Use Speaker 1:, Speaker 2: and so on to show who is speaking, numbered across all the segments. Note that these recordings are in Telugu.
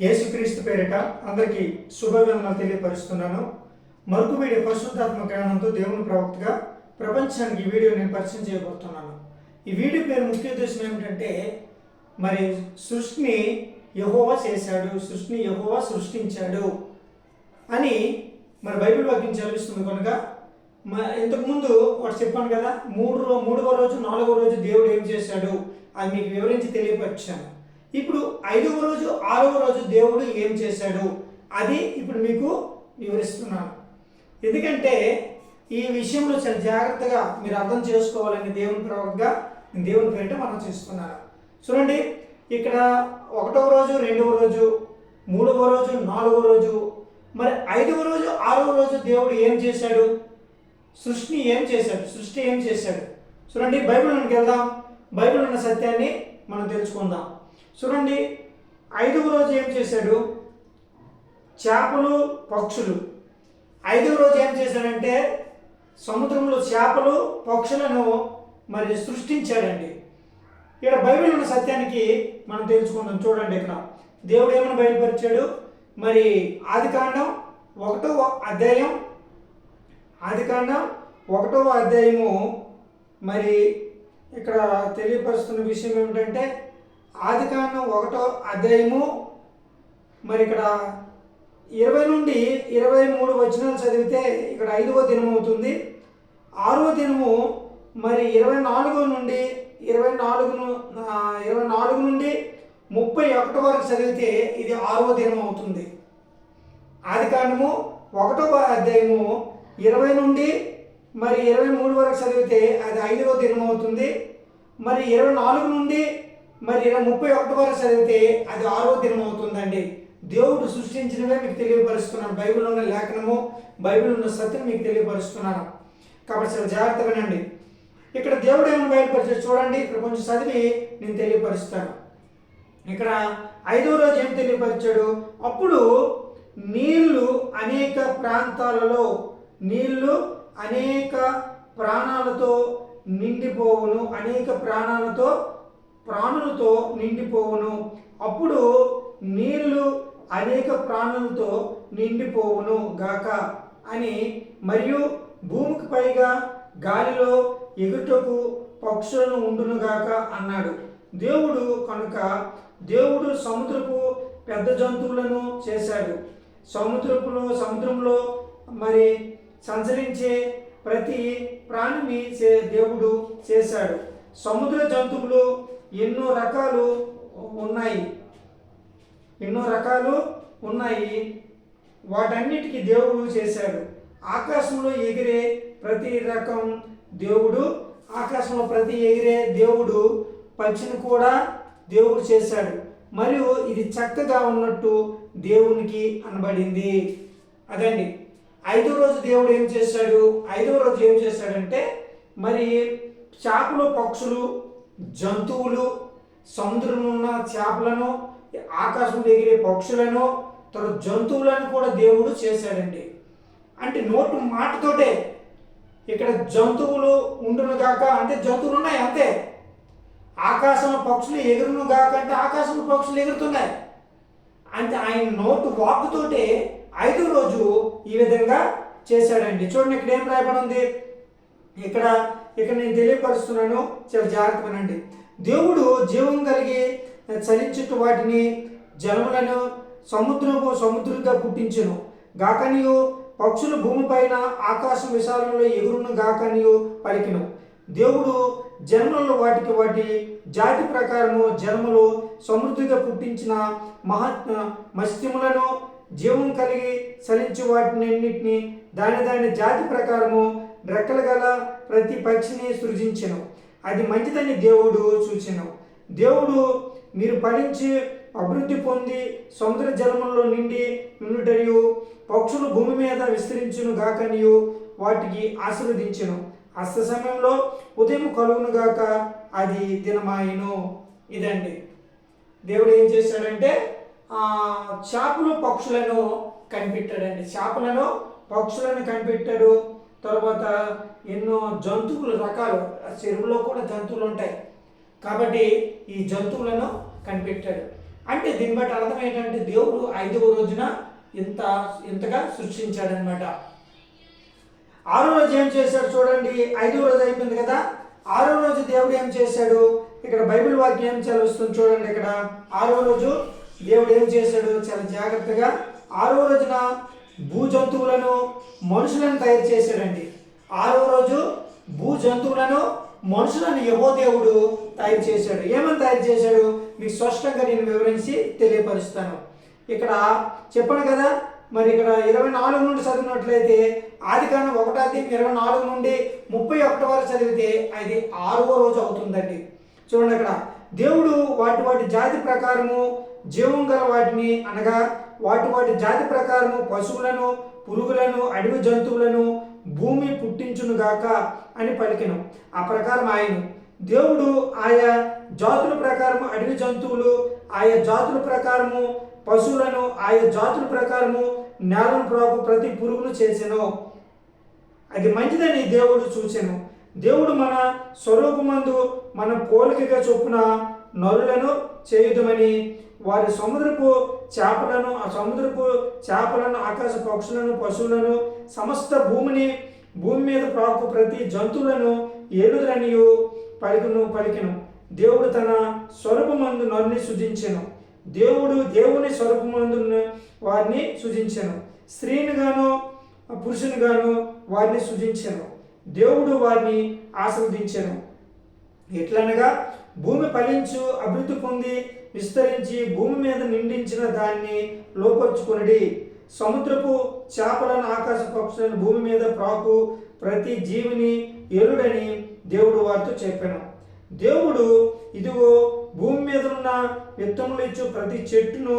Speaker 1: యేసుక్రీస్తు పేరిట అందరికీ శుభవేదనలు తెలియపరుస్తున్నాను. మరొక వీడియో పరిశుద్ధాత్మ జ్ఞానంతో దేవుని ప్రవక్తగా ప్రపంచానికి ఈ వీడియో నేను పరిచయం చేయబోతున్నాను. ఈ వీడియో పేరు ముఖ్య ఉద్దేశం ఏమిటంటే, మరి సృష్టిని యెహోవా చేశాడు, సృష్టిని యెహోవా సృష్టించాడు అని మరి బైబిల్ వాక్యం చదివిస్తుంది. కనుక ఇంతకుముందు వాడు చెప్పాను కదా, మూడవ రోజు 4వ రోజు దేవుడు ఏం చేశాడు అది మీకు వివరించి తెలియపరిచాను. ఇప్పుడు 5వ రోజు 6వ రోజు దేవుడు ఏం చేశాడు అది ఇప్పుడు మీకు వివరిస్తున్నాను. ఎందుకంటే ఈ విషయంలో చాలా జాగ్రత్తగా మీరు అర్థం చేసుకోవాలని దేవుని ప్రవక్తగా దేవుని పేరిట మనం చేస్తున్నాను. చూడండి, ఇక్కడ 1వ రోజు 2వ రోజు 3వ రోజు 4వ రోజు మరి 5వ రోజు 6వ రోజు దేవుడు ఏం చేశాడు, సృష్టి ఏం చేశాడు. చూడండి, బైబిల్లోకి వెళ్దాం. బైబిల్ ఉన్న సత్యాన్ని మనం తెలుసుకుందాం. చూడండి, 5వ రోజు ఏం చేశాడు, చేపలు పక్షులు. 5వ రోజు ఏం చేశాడంటే సముద్రంలో చేపలు పక్షులను మరి సృష్టించాడండి. ఇక్కడ బైబిల్ ఉన్న సత్యానికి మనం తెలుసుకుందాం. చూడండి, ఇక్కడ దేవుడు ఏమైనా బయలుపరిచాడు. మరి ఆదికాండం 1వ అధ్యాయము మరి ఇక్కడ తెలియపరుస్తున్న విషయం ఏమిటంటే, ఆదికాండం 1వ అధ్యాయము మరి ఇక్కడ 20 నుండి 23 వచనాలు చదివితే ఇక్కడ 5వ దినం అవుతుంది. 6వ దినము మరి 24 నుండి 31 వరకు చదివితే ఇది 6వ దినం అవుతుంది. ఆదికాండము 1వ అధ్యాయము 20 నుండి మరి 23 వరకు చదివితే అది 5వ దినం అవుతుంది. మరి 24 నుండి మరి 31 వరకు చదివితే అది 6వ దినం అవుతుందండి. దేవుడు సృష్టించినవే మీకు తెలియపరుస్తున్నాను. బైబిల్ ఉన్న లేఖనము, బైబిల్ ఉన్న సత్యం మీకు తెలియపరుస్తున్నాను. కాబట్టి చాలా జాగ్రత్తగా వినండి. ఇక్కడ దేవుడు ఏమైనా బయలుపరిచాడు చూడండి. ఇక్కడ కొంచెం చదివి నేను తెలియపరుస్తాను. ఇక్కడ 5వ రోజు ఏం తెలియపరిచాడు, అప్పుడు నీళ్లు అనేక ప్రాంతాలలో అనేక ప్రాణులతో నిండిపోవును. అప్పుడు నీళ్లు అనేక ప్రాణులతో నిండిపోవును గాక అని, మరియు భూమికి పైగా గాలిలో ఎగుటకు పక్షులను ఉండును గాక అన్నాడు. దేవుడు సముద్రపు పెద్ద జంతువులను చేశాడు. సముద్రంలో మరి సంచరించే ప్రతి ప్రాణిని దేవుడు చేశాడు. సముద్ర జంతువులు ఎన్నో రకాలు ఉన్నాయి. వాటన్నిటికీ దేవుడు చేశాడు. ఆకాశంలో ఎగిరే ప్రతి రకం దేవుడు పక్షిని కూడా దేవుడు చేశాడు. మరియు ఇది చక్కగా ఉన్నట్టు దేవునికి అనబడింది. అదండి 5వ రోజు దేవుడు ఏం చేశాడు. 5వ రోజు ఏం చేశాడంటే, మరి చేపలు పక్షులు జంతువులు, సముద్రంలో ఉన్న చేపలను, ఆకాశంలో ఎగిరే పక్షులను, తర్వాత జంతువులను కూడా దేవుడు చేశాడండి. అంటే నోటు మాటతోటే ఇక్కడ జంతువులు ఉండును గాక అంటే జంతువులు ఉన్నాయి అంతే. ఆకాశంలో పక్షులు ఎగురును గాక అంటే ఆకాశంలో పక్షులు ఎగురుతున్నాయి అంటే ఆయన నోటు వాక్కుతోటే 5వ రోజు ఈ విధంగా చేశాడండి. చూడండి, ఇక్కడ ఏం రాయబడి ఉంది. ఇక్కడ నేను తెలియపరుస్తున్నాను, చాలా జాగ్రత్త వినండి. దేవుడు జీవం కలిగి చలించుట వాటిని జలములను సముద్రంగా పుట్టించును గాకనియు, పక్షులు భూమిపైన ఆకాశం విశాలంలో ఎగురును గాకనియు పలికిను. దేవుడు జన్మలలో వాటి జాతి ప్రకారము జన్మలు సమృద్ధిగా పుట్టించిన మత్స్యములను, జీవం కలిగి చలించు వాటినన్నిటిని దాని జాతి ప్రకారము రెక్కలు గల ప్రతి పక్షిని సృజించెను. అది మంచిదని దేవుడు చూచెను. దేవుడు మీరు ఫలించి అభివృద్ధి పొంది సముద్ర జలములలో నిండి నుండుటయు, పక్షులు భూమి మీద విస్తరించును గాకనియు వాటికి ఆశీర్వదించెను. అస్త సమయంలో ఉదయం కలుగును గాక అది దినమాయను. ఇదండి దేవుడు ఏం చేశాడంటే చేపలు పక్షులను కనిపెట్టాడండి. పక్షులను కనిపెట్టాడు. తర్వాత ఎన్నో జంతువులు రకాలు, చెరువులో కూడా జంతువులు ఉంటాయి కాబట్టి ఈ జంతువులను కనిపెట్టాడు. అంటే దీన్ని బట్టి అర్థం ఏంటంటే దేవుడు 5వ రోజున ఇంతగా సృష్టించాడనమాట. 6వ రోజు ఏం చేశాడు చూడండి. 5వ రోజు అయిపోయింది కదా, 6వ రోజు దేవుడు ఏం చేశాడు, ఇక్కడ బైబిల్ వాక్యం ఏం చదువుతుంది చూడండి. ఇక్కడ 6వ రోజు దేవుడు ఏం చేశాడు, చాలా జాగ్రత్తగా 6వ రోజున భూ జంతువులను మనుషులను తయారు చేశాడండి. 6వ రోజు భూ జంతువులను మనుషులను యెహోవా దేవుడు తయారు చేశాడు. ఏమని తయారు చేశాడు మీకు స్పష్టంగా నేను వివరించి తెలియపరుస్తాను. ఇక్కడ చెప్పాను కదా, మరి ఇక్కడ 24 నుండి చదివినట్లయితే ఆదికాండం 1:24 నుండి 31 వరకు చదివితే అది 6వ రోజు అవుతుందండి. చూడండి, అక్కడ దేవుడు వాటి జాతి ప్రకారము జీవం గల వాటిని అనగా వాటి జాతి ప్రకారము పశువులను, పురుగులను, అడవి జంతువులను భూమి పుట్టించునుగాక అని పలికెను. ఆ ప్రకారం ఆయన దేవుడు ఆయా జాతుల ప్రకారము అడవి జంతువులు, ఆయా జాతుల ప్రకారము పశువులను, ఆయా జాతుల ప్రకారము నేలను ప్రాకు ప్రతి పురుగును చేసెను. అది మంచిదని దేవుడు చూచెను. దేవుడు మన స్వరూపమందు మన పోలికగా చొప్పున నరులను చేయుదమని వారి సముద్రపు చేపలను ఆకాశ పక్షులను పశువులను సమస్త భూమి మీద ప్రాకు ప్రతి జంతువులను ఏలుదరనియు పలికెను. దేవుడు తన స్వరూపమందు నరుని సృజించెను. దేవుని స్వరూపమందు వారిని సృజించెను. స్త్రీని గాను పురుషుని గాను వారిని సృజించెను. దేవుడు వారిని ఆశీర్వదించెను. ఎట్లనగా భూమి ఫలించు అభివృద్ధి పొంది విస్తరించి భూమి మీద నిండించిన దాన్ని లోపరుచుకొనిడి. సముద్రపు చేపలను ఆకాశ పక్షులను భూమి మీద ప్రాకు ప్రతి జీవిని ఏలుడని దేవుడు వారితో చెప్పాను. దేవుడు ఇదిగో భూమి మీద ఉన్న విత్తములు ఇచ్చు ప్రతి చెట్టును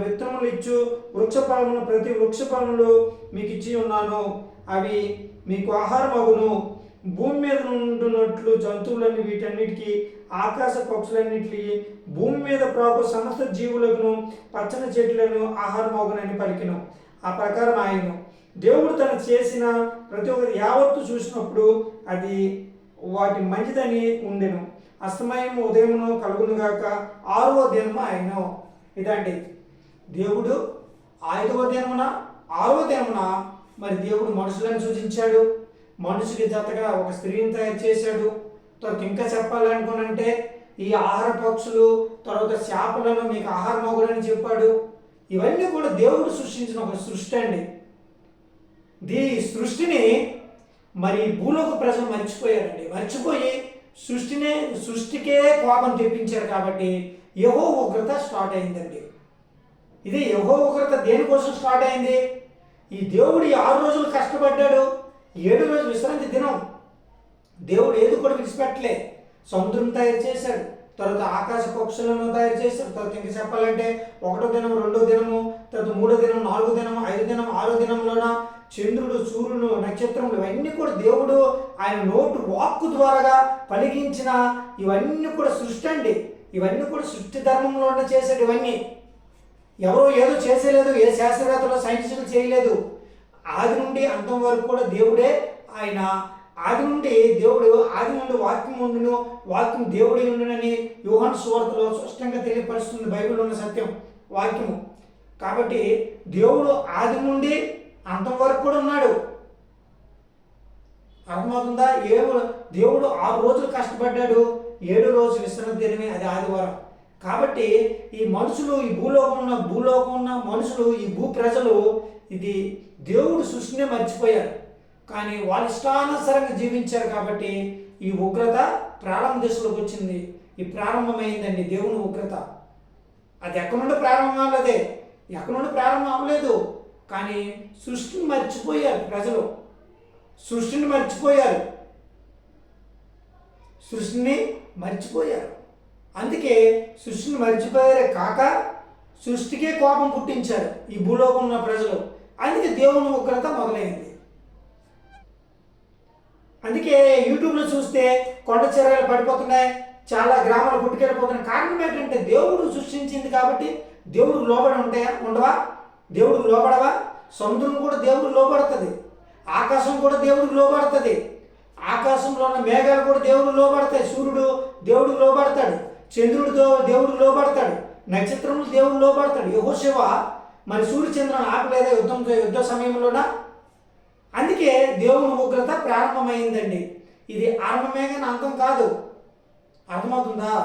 Speaker 1: విత్తములు ఇచ్చు వృక్షఫలమును ప్రతి వృక్షఫలములు మీకు ఇచ్చి ఉన్నాను, అవి మీకు ఆహారమగును. భూమి మీద ఉంటున్నట్లు జంతువులన్నీ వీటన్నిటికీ ఆకాశ పక్షులన్నిటికీ భూమి మీద ప్రాకు సమస్త జీవులను పచ్చని చెట్లను ఆహారమగునని పలికెను. ఆ ప్రకారం ఆయన దేవుడు తను చేసిన ప్రతి ఒక్కరి యావత్తు చూసినప్పుడు అది వాటి మంచిదని ఉండెను. అస్తమయం ఉదయమును కలుగునుగాక 6వ దినము ఆయన. ఇదండి దేవుడు 5వ దినమున 6వ దినమున మరి దేవుడు మనుషులను సూచించాడు. మనుషుకి జతగా ఒక స్త్రీని తయారు చేశాడు. తర్వాత ఇంకా చెప్పాలనుకోనంటే ఈ ఆహార పక్షులు తర్వాత చేపలను మీకు ఆహారం అవ్వాలని చెప్పాడు. ఇవన్నీ కూడా దేవుడు సృష్టించిన ఒక సృష్టి అండి. ఈ సృష్టిని మరి భూలోక ప్రజలు మర్చిపోయి సృష్టికే కోపం తెప్పించారు. కాబట్టి యెహోవా ఉగ్రత స్టార్ట్ అయిందండి. ఇది యెహోవా ఉగ్రత దేనికోసం స్టార్ట్ అయింది? ఈ దేవుడు 6 రోజులు కష్టపడ్డాడు, 7వ రోజు విశ్రాంతి దినం. దేవుడు ఏది కూడా విడిచిపెట్టలే. సముద్రం తయారు చేశాడు, తర్వాత ఆకాశ పక్షులను తయారు చేశాడు. తర్వాత ఇంకా చెప్పాలంటే 1వ దినం 2వ దినము తర్వాత 3వ దినం 4వ దినం 5వ దినం 6వ దినంలోన చంద్రుడు సూర్యుడు నక్షత్రములు ఇవన్నీ కూడా దేవుడు ఆయన నోటు వాక్కు ద్వారా పలికించిన ఇవన్నీ కూడా సృష్టి అండి. ఇవన్నీ కూడా సృష్టి ధర్మంలోనే చేశాడు. ఇవన్నీ ఎవరో ఏదో చేసేలేదు, ఏ శాస్త్రవేత్తలో సైంటిస్టులు చేయలేదు. ఆది నుండి అంతం వరకు కూడా దేవుడే ఆయన. ఆది నుండి వాక్యం ఉండును, వాక్యం దేవుడే ఉండునని యోహాను సువార్తలో స్పష్టంగా తెలియపరుస్తుంది బైబిల్లో ఉన్న సత్యం వాక్యము. కాబట్టి దేవుడు ఆది నుండి అంతం వరకు కూడా ఉన్నాడు. అర్థమవుతుందా? దేవుడు 6 రోజులు కష్టపడ్డాడు, 7వ రోజు విశ్రాంతి దినమే, అది ఆదివారం. కాబట్టి ఈ మనుషులు ఈ భూలోకం ఉన్న మనుషులు ఈ భూ ప్రజలు ఇది దేవుడు సృష్టినే మర్చిపోయారు. కానీ వాళ్ళ ఇష్టానుసారంగా జీవించారు. కాబట్టి ఈ ఉగ్రత ప్రారంభ దశలోకి వచ్చింది. ఈ ప్రారంభమైందండి దేవుని ఉగ్రత. అది ఎక్కడి నుండి ప్రారంభం అవ్వలేదే, ఎక్కడి నుండి ప్రారంభం అవ్వలేదు. కానీ సృష్టిని మర్చిపోయారు ప్రజలు. సృష్టిని మర్చిపోయారు. అందుకే సృష్టిని మర్చిపోయారే కాక సృష్టికే కోపం పుట్టించారు ఈ భూలోకం ఉన్న ప్రజలు. అందుకే దేవుని ఉగ్రత మొదలైంది. అందుకే యూట్యూబ్లో చూస్తే కొండ చర్యలు పడిపోతున్నాయి, చాలా గ్రామాలు పుట్టుకెళ్ళిపోతున్నాయి. కారణం ఏంటంటే దేవుడు సృష్టించింది కాబట్టి దేవుడికి లోబడి ఉండవా? దేవుడికి లోబడవా? సముద్రం కూడా దేవుడికి లోబడుతుంది, ఆకాశం కూడా దేవుడికి లోబడుతుంది, ఆకాశంలో ఉన్న మేఘాలు కూడా దేవుడికి లోబడతాయి, సూర్యుడు దేవుడికి లోబడతాడు, చంద్రుడితో దేవుడికి లోబడతాడు, నక్షత్రములు దేవుడు లోబడతాడు. యెహోషువ మరి సూర్యచంద్రులను ఆపలేదా యుద్ధ సమయంలోన? అందుకే దేవుని ఉగ్రత ప్రారంభమైందండి. ఇది ఆరంభమే కానీ అంతం కాదు. అర్థమవుతుందా?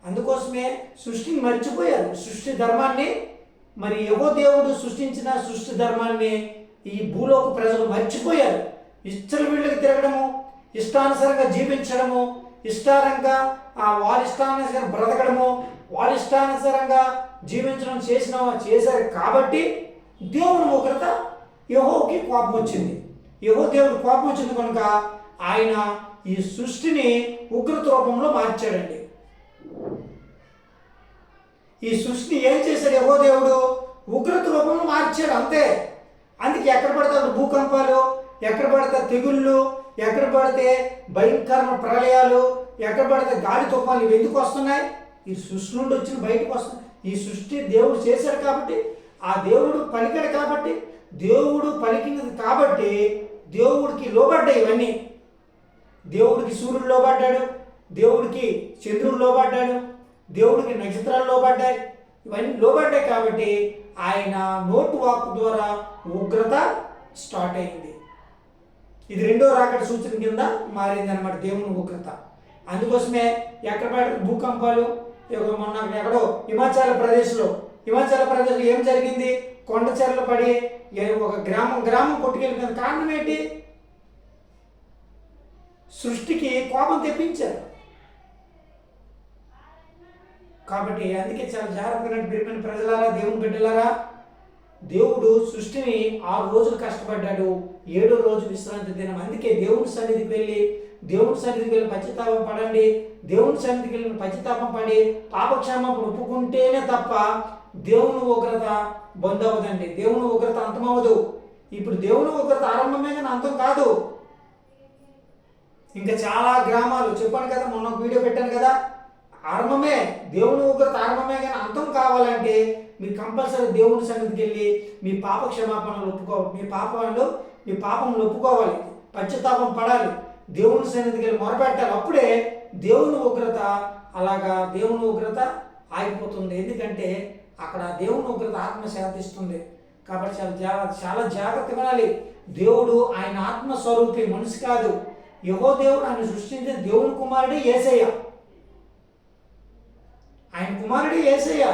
Speaker 1: అందుకోసమే సృష్టిని మర్చిపోయారు. సృష్టి ధర్మాన్ని మరి యెహోవా దేవుడు సృష్టించిన సృష్టి ధర్మాన్ని ఈ భూలోక ప్రజలు మర్చిపోయారు. వీళ్ళకి తిరగడము, ఇష్టానుసారంగా జీవించడము, వారి ఇష్టానుసారంగా బ్రతకడము, వాళ్ళ ఇష్టానుసారంగా జీవించడం చేశారు. కాబట్టి దేవుని ఉగ్రత యెహోవాకి కోపం వచ్చింది. యెహోవా దేవుడు కోపం వచ్చింది కనుక ఆయన ఈ సృష్టిని ఉగ్రత రూపంలో మార్చాడండి. ఈ సృష్టిని ఏం చేశాడు యెహోవా దేవుడు? ఉగ్రత రూపంలో మార్చాడు, అంతే. అందుకే ఎక్కడ పడితే అక్కడ భూకంపాలు, ఎక్కడ పడితే తెగుళ్ళు, ఎక్కడ పడితే భయంకరమైన ప్రళయాలు, ఎక్కడ పడితే గాలి తుఫాన్లు ఇవి ఎందుకు వస్తున్నాయి? ఈ సృష్టి నుండి వచ్చిన బయటకు వస్తున్నాయి. ఈ సృష్టి దేవుడు చేశాడు కాబట్టి, ఆ దేవుడు పలికాడు కాబట్టి, దేవుడు పలికినది కాబట్టి దేవుడికి లోబడ్డాయి ఇవన్నీ. దేవుడికి సూర్యుడు లోబడ్డాడు, దేవుడికి చంద్రుడు లోబడ్డాడు, దేవుడికి నక్షత్రాలు లోబడ్డాయి. ఇవన్నీ లోబడ్డాయి కాబట్టి ఆయన నోటు వాక్కు ద్వారా ఉగ్రత స్టార్ట్ అయింది. ఇది రెండో రాకడ సూచన కింద మారింది అనమాట దేవుని ఉగ్రత. అందుకోసమే ఎక్కడ పడితే భూకంపాలు. మొన్న ఎక్కడో హిమాచల్ ప్రదేశ్లో ఏం జరిగింది? కొండ చర్యలు పడి ఒక గ్రామం కొట్టుకెళ్ళిన కారణం ఏంటి? సృష్టికి కోపం తెప్పించారు. కాబట్టి అందుకే చాలా జాగ్రత్తగా ప్రియమైన ప్రజలారా, దేవుని బిడ్డలారా, దేవుడు సృష్టిని 6 రోజులు కష్టపడ్డాడు, 7వ రోజు విశ్రాంతి దినం. అందుకే దేవుని సన్నిధికి వెళ్ళి పశ్చాత్తాపం పడండి. దేవుని సన్నిధికి వెళ్ళి పశ్చాత్తాపం పడి పాపక్షమాపణ ఒప్పుకుంటేనే తప్ప దేవుని ఉగ్రత బంద్ అవ్వదండి. దేవుని ఉగ్రత అంతమవ్వదు. ఇప్పుడు దేవుని ఉగ్రత ఆరంభమే కానీ అంతం కాదు. ఇంకా చాలా గ్రామాలు చెప్పాను కదా, మొన్న ఒక వీడియో పెట్టాను కదా, ఆరంభమే. దేవుని ఉగ్రత ఆరంభమే కానీ అంతం కావాలంటే మీరు కంపల్సరీ దేవుని సన్నిధికి వెళ్ళి మీ పాప క్షమాపణలు ఒప్పుకోవాలి. మీ పాపములు ఒప్పుకోవాలి, పశ్చాత్తాపం పడాలి, దేవుని సన్నిధికి వెళ్ళి మొరపెట్టాలి. అప్పుడే దేవుని ఉగ్రత ఆగిపోతుంది. ఎందుకంటే అక్కడ దేవుని ఉగ్రత ఆత్మ శాంతిస్తుంది. కాబట్టి చాలా జాగ్రత్త వినాలి. దేవుడు ఆయన ఆత్మస్వరూపి, మనిషి కాదు. యెహోవా దేవుడు ఆయన సృష్టించిన దేవుని కుమారుడే యేసయ్య. ఆయన కుమారుడే యేసయ్య.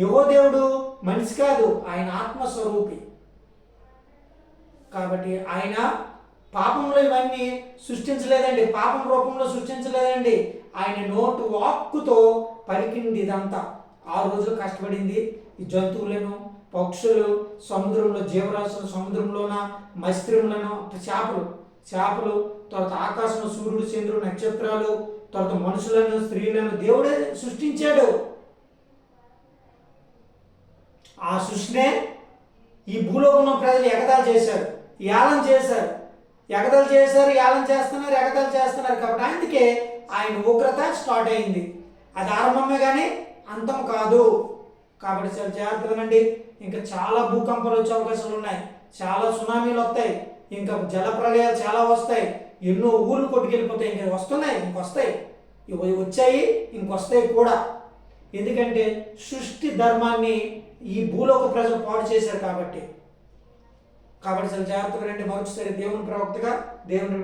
Speaker 1: యెహోవా దేవుడు మనిషి కాదు, ఆయన ఆత్మస్వరూపి. కాబట్టి ఆయన పాపంలో ఇవన్నీ సృష్టించలేదండి, పాపం రూపంలో సృష్టించలేదండి. ఆయన నోటు వాక్కుతో పలికింది ఇదంతా. 6 రోజులు కష్టపడింది. ఈ జంతువులను, పక్షులు, సముద్రంలో జీవరాశులు, సముద్రంలోన మత్స్యములను, చేపలు, తర్వాత ఆకాశంలో సూర్యుడు, చంద్రుడు, నక్షత్రాలు, తర్వాత మనుషులను, స్త్రీలను దేవుడే సృష్టించాడు. ఆ సృష్టినే ఈ భూలోకంలో ప్రజలు ఎగతాళి చేశారు, యాలం చేశారు. కాబట్టి అందుకే ఆయన ఉగ్రత స్టార్ట్ అయింది. అది ఆరంభమే కానీ అంతం కాదు. కాబట్టి చాలా జాగ్రత్తగానండి. ఇంకా చాలా భూకంపాలు వచ్చే అవకాశాలు ఉన్నాయి, చాలా సునామీలు వస్తాయి, ఇంకా జల ప్రళయాలు చాలా వస్తాయి, ఎన్నో ఊళ్ళు కొట్టుకెళ్ళిపోతాయి. ఇంకొస్తాయి, వచ్చాయి, ఇంకొస్తాయి కూడా. ఎందుకంటే సృష్టి ధర్మాన్ని ఈ భూలోక ప్రజలు పాడు చేశారు కాబట్టి చాలా జాగ్రత్తగా రండి. మరొకసారి దేవుని ప్రవక్తగా దేవుని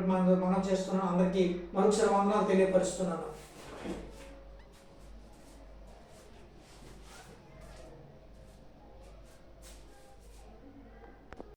Speaker 1: మనం చేస్తున్నాను. అందరికీ మరొకసారి వందనాలు తెలియపరుస్తున్నాను.